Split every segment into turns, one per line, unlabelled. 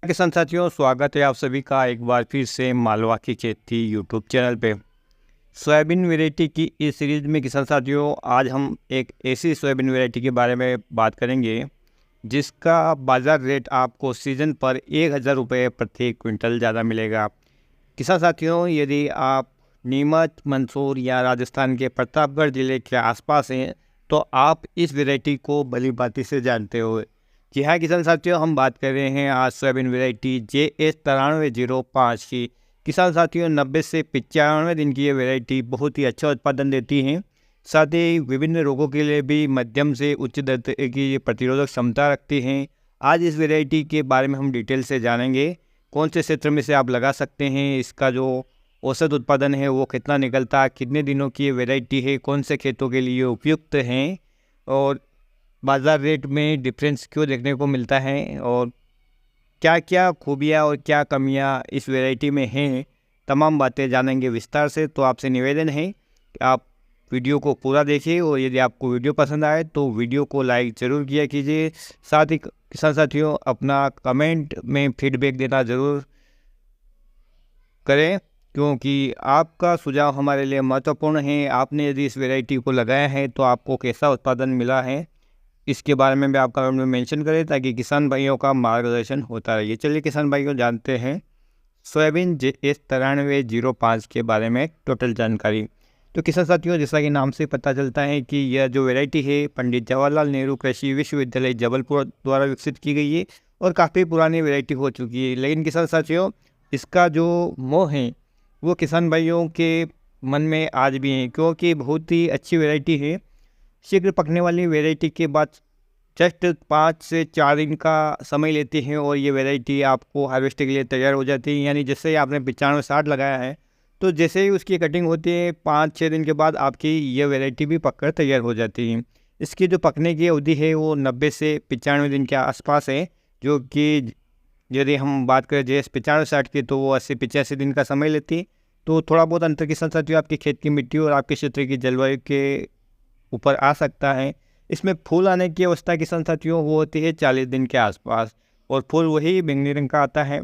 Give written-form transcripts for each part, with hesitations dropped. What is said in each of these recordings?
किसान साथियों, स्वागत है आप सभी का एक बार फिर से मालवा की खेती यूट्यूब चैनल पे। सोयाबीन वैरायटी की इस सीरीज़ में किसान साथियों आज हम एक ऐसी सोयाबीन वैरायटी के बारे में बात करेंगे जिसका बाज़ार रेट आपको सीज़न पर 1000 रुपये प्रति क्विंटल ज़्यादा मिलेगा। किसान साथियों, यदि आप नीमच, मंदसौर या राजस्थान के प्रतापगढ़ ज़िले के आसपास हैं तो आप इस वैरायटी को भली-भांति से जानते हो। जी हाँ किसान साथियों, हम बात कर रहे हैं आज सोयाबीन वैरायटी JS 9305 की। किसान साथियों, 90 से 95 दिन की ये वैरायटी बहुत ही अच्छा उत्पादन देती है। साथ ही विभिन्न रोगों के लिए भी मध्यम से उच्च दर्जे की प्रतिरोधक क्षमता रखती हैं। आज इस वैरायटी के बारे में हम डिटेल से जानेंगे। कौन से क्षेत्र में से आप लगा सकते हैं, इसका जो औसत उत्पादन है वो कितना निकलता है, कितने दिनों की ये वैरायटी है, कौन से खेतों के लिए उपयुक्त हैं और बाज़ार रेट में डिफरेंस क्यों देखने को मिलता है और क्या क्या खूबियाँ और क्या कमियाँ इस वैरायटी में हैं, तमाम बातें जानेंगे विस्तार से। तो आपसे निवेदन है कि आप वीडियो को पूरा देखिए और यदि आपको वीडियो पसंद आए तो वीडियो को लाइक ज़रूर किया कीजिए। साथ ही किसान साथियों, अपना कमेंट में फीडबैक देना ज़रूर करें क्योंकि आपका सुझाव हमारे लिए महत्वपूर्ण है। आपने यदि इस वैरायटी को लगाया है तो आपको कैसा उत्पादन मिला है, इसके बारे में भी आप कमेंट में मेंशन करें ताकि किसान भाइयों का मार्गदर्शन होता रहे। चलिए किसान भाइयों, जानते हैं सोयाबीन JS 9305 के बारे में टोटल जानकारी। तो किसान साथियों, जैसा कि नाम से पता चलता है कि यह जो वैरायटी है पंडित जवाहरलाल नेहरू कृषि विश्वविद्यालय जबलपुर द्वारा विकसित की गई है और काफ़ी पुरानी वैरायटी हो चुकी है। लेकिन किसान साथियों, इसका जो मोह है वो किसान भाइयों के मन में आज भी है क्योंकि बहुत ही अच्छी वैरायटी है। शीघ्र पकने वाली वैरायटी के बाद जस्ट 5 से 4 दिन का समय लेती है और ये वैरायटी आपको हार्वेस्ट के लिए तैयार हो जाती है। यानी जैसे ही आपने 95-60 लगाया है तो जैसे ही उसकी कटिंग होती है 5-6 दिन के बाद आपकी ये वैरायटी भी पककर तैयार हो जाती है। इसकी जो पकने की अवधि है वो 90 से 95 दिन के आसपास है, जो कि यदि हम बात करें JS 95-60 की तो वो 80-85 दिन का समय लेती है। तो थोड़ा बहुत अंतर किसान साथियों आपकी खेत की मिट्टी और आपके क्षेत्र की जलवायु के ऊपर आ सकता है। इसमें फूल आने की अवस्था किसान साथियों वो होती है 40 दिन के आसपास और फूल वही बैंगनी रंग का आता है।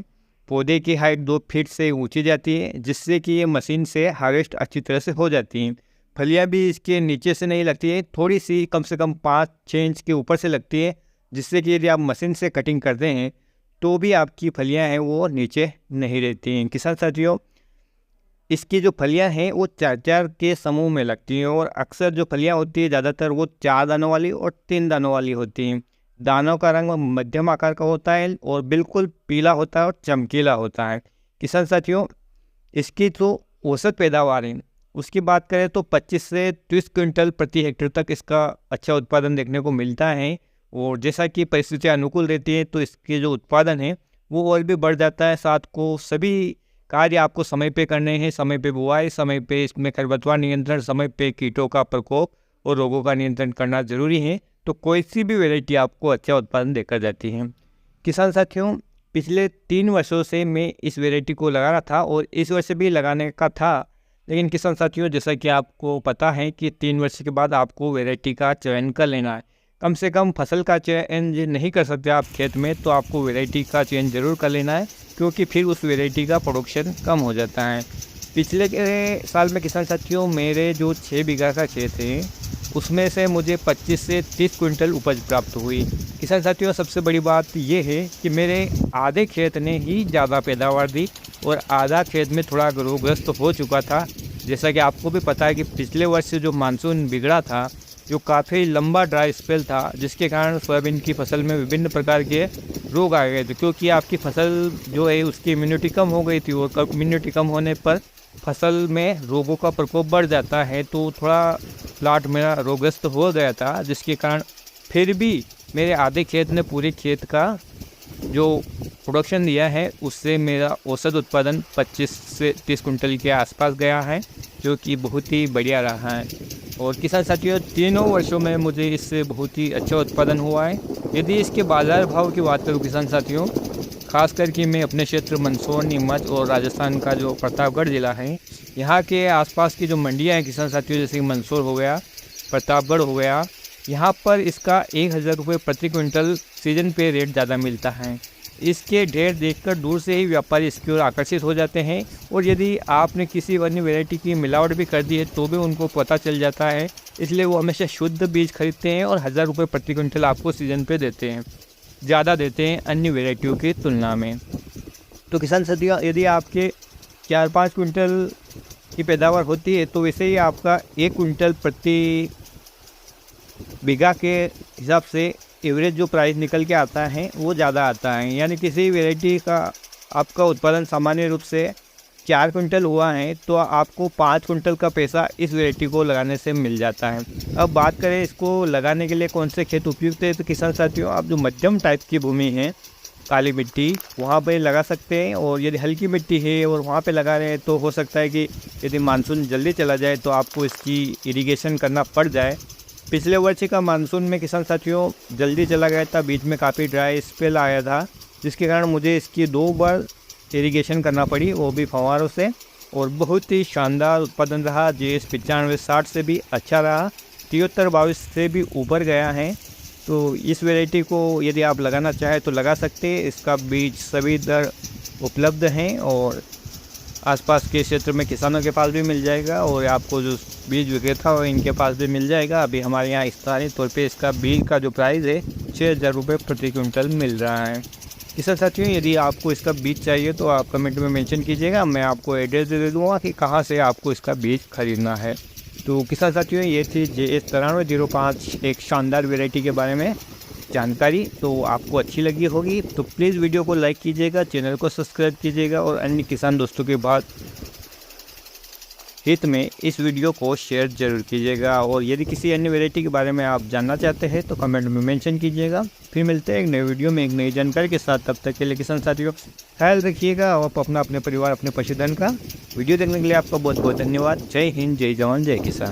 पौधे की हाइट 2 फीट से ऊंची जाती है जिससे कि ये मशीन से हार्वेस्ट अच्छी तरह से हो जाती हैं। फलियां भी इसके नीचे से नहीं लगती है, थोड़ी सी कम से कम 5-6 इंच के ऊपर से लगती है, जिससे कि यदि आप मशीन से कटिंग करते हैं तो भी आपकी फलियाँ हैं वो नीचे नहीं रहती हैं। किसान साथियों, इसकी जो फलियां हैं वो 4-4 के समूह में लगती हैं और अक्सर जो फलियां होती है ज़्यादातर वो 4 दानों वाली और 3 दानों वाली होती हैं। दानों का रंग मध्यम आकार का होता है और बिल्कुल पीला होता है और चमकीला होता है। किसान साथियों, इसकी जो औसत पैदावार है उसकी बात करें तो 25 से 30 क्विंटल प्रति हेक्टेयर तक इसका अच्छा उत्पादन देखने को मिलता है और जैसा कि परिस्थितियाँ अनुकूल रहती है तो इसके जो उत्पादन है वो और भी बढ़ जाता है। साथ को सभी कार्य आपको समय पे करने हैं, समय पे बुआई, समय पे इसमें खरपतवार नियंत्रण, समय पे कीटों का प्रकोप और रोगों का नियंत्रण करना जरूरी है। तो कोई सी भी वैरायटी आपको अच्छा उत्पादन देकर जाती है। किसान साथियों, पिछले 3 वर्षों से मैं इस वैरायटी को लगा रहा था और इस वर्ष भी लगाने का था, लेकिन किसान साथियों जैसा कि आपको पता है कि 3 वर्ष के बाद आपको वैरायटी का चयन कर लेना है। कम से कम फसल का चयन नहीं कर सकते आप खेत में, तो आपको वैरायटी का चयन ज़रूर कर लेना है क्योंकि फिर उस वैरायटी का प्रोडक्शन कम हो जाता है। पिछले साल में किसान साथियों मेरे जो 6 बीघा का खेत है उसमें से मुझे 25 से 30 क्विंटल उपज प्राप्त हुई। किसान साथियों, सबसे बड़ी बात ये है कि मेरे आधे खेत ने ही ज़्यादा पैदावार दी और आधा खेत में थोड़ा रोगग्रस्त हो चुका था। जैसा कि आपको भी पता है कि पिछले वर्ष जो मानसून बिगड़ा था, जो काफ़ी लंबा ड्राई स्पेल था, जिसके कारण सोयाबीन की फसल में विभिन्न प्रकार के रोग आ गए थे क्योंकि आपकी फसल जो है उसकी इम्यूनिटी कम हो गई थी और इम्यूनिटी कम होने पर फसल में रोगों का प्रकोप बढ़ जाता है। तो थोड़ा प्लाट मेरा रोगग्रस्त हो गया था, जिसके कारण फिर भी मेरे आधे खेत ने पूरे खेत का जो प्रोडक्शन दिया है उससे मेरा औसत उत्पादन 25 से 30 कुंटल के आसपास गया है, जो कि बहुत ही बढ़िया रहा है। और किसान साथियों, तीनों वर्षों में मुझे इससे बहुत ही अच्छा उत्पादन हुआ है। यदि इसके बाज़ार भाव की बात करूँ किसान साथियों, खास करके मैं अपने क्षेत्र मंदसौर, नीमच और राजस्थान का जो प्रतापगढ़ ज़िला है, यहाँ के आसपास की जो मंडियाँ हैं किसान साथियों, जैसे मंदसौर हो गया, प्रतापगढ़ हो गया, यहाँ पर इसका 1000 रुपये प्रति क्विंटल सीजन पे रेट ज़्यादा मिलता है। इसके ढेर देखकर दूर से ही व्यापारी इसकी ओर आकर्षित हो जाते हैं और यदि आपने किसी अन्य वैरायटी की मिलावट भी कर दी है तो भी उनको पता चल जाता है। इसलिए वो हमेशा शुद्ध बीज खरीदते हैं और 1000 रुपये प्रति क्विंटल आपको सीज़न पे देते हैं, ज़्यादा देते हैं अन्य वैरायटियों की तुलना में। तो किसान साथियों, यदि आपके 4-5 क्विंटल की पैदावार होती है तो वैसे ही आपका 1 क्विंटल प्रति बीघा के हिसाब से एवरेज जो प्राइस निकल के आता है वो ज़्यादा आता है। यानी किसी वैरायटी का आपका उत्पादन सामान्य रूप से 4 क्विंटल हुआ है तो आपको 5 क्विंटल का पैसा इस वैरायटी को लगाने से मिल जाता है। अब बात करें इसको लगाने के लिए कौन से खेत उपयुक्त है, तो किसान साथियों, आप जो मध्यम टाइप की भूमि है, काली मिट्टी, वहाँ पे लगा सकते हैं। और यदि हल्की मिट्टी है और वहाँ पे लगा रहे हैं तो हो सकता है कि यदि मानसून जल्दी चला जाए तो आपको इसकी इरिगेशन करना पड़ जाए। पिछले वर्ष का मानसून में किसान साथियों जल्दी चला गया था, बीच में काफ़ी ड्राई स्पेल आया था, जिसके कारण मुझे इसकी 2 बार इरिगेशन करना पड़ी, वो भी फव्वारों से, और बहुत ही शानदार उत्पादन रहा। GS 95-60 से भी अच्छा रहा, 73-22 से भी ऊपर गया है। तो इस वैरायटी को यदि आप लगाना चाहें तो लगा सकते हैं। इसका बीज सभी इधर उपलब्ध हैं और आसपास के क्षेत्र में किसानों के पास भी मिल जाएगा और आपको जो बीज विक्रेता हो इनके पास भी मिल जाएगा। अभी हमारे यहाँ स्थानीय तौर पे इसका बीज का जो प्राइस है 6000 रुपये प्रति क्विंटल मिल रहा है। किसान साथियों, यदि आपको इसका बीज चाहिए तो आप कमेंट में मेंशन कीजिएगा, मैं आपको एड्रेस दे दूँगा कि कहाँ से आपको इसका बीज खरीदना है। तो किसान साथियों, ये थी JS 9305 एक शानदार वैरायटी के बारे में जानकारी। तो आपको अच्छी लगी होगी तो प्लीज़ वीडियो को लाइक कीजिएगा, चैनल को सब्सक्राइब कीजिएगा और अन्य किसान दोस्तों के बाद हित में इस वीडियो को शेयर जरूर कीजिएगा। और यदि किसी अन्य वैरायटी के बारे में आप जानना चाहते हैं तो कमेंट में मेंशन कीजिएगा। फिर मिलते हैं एक नए वीडियो में एक नई जानकारी के साथ। तब तक के लिए किसान साथियों ख्याल रखिएगा और अपना, अपने परिवार, अपने पशुधन का। वीडियो देखने के लिए आपका बहुत बहुत धन्यवाद। जय हिंद, जय जवान, जय किसान।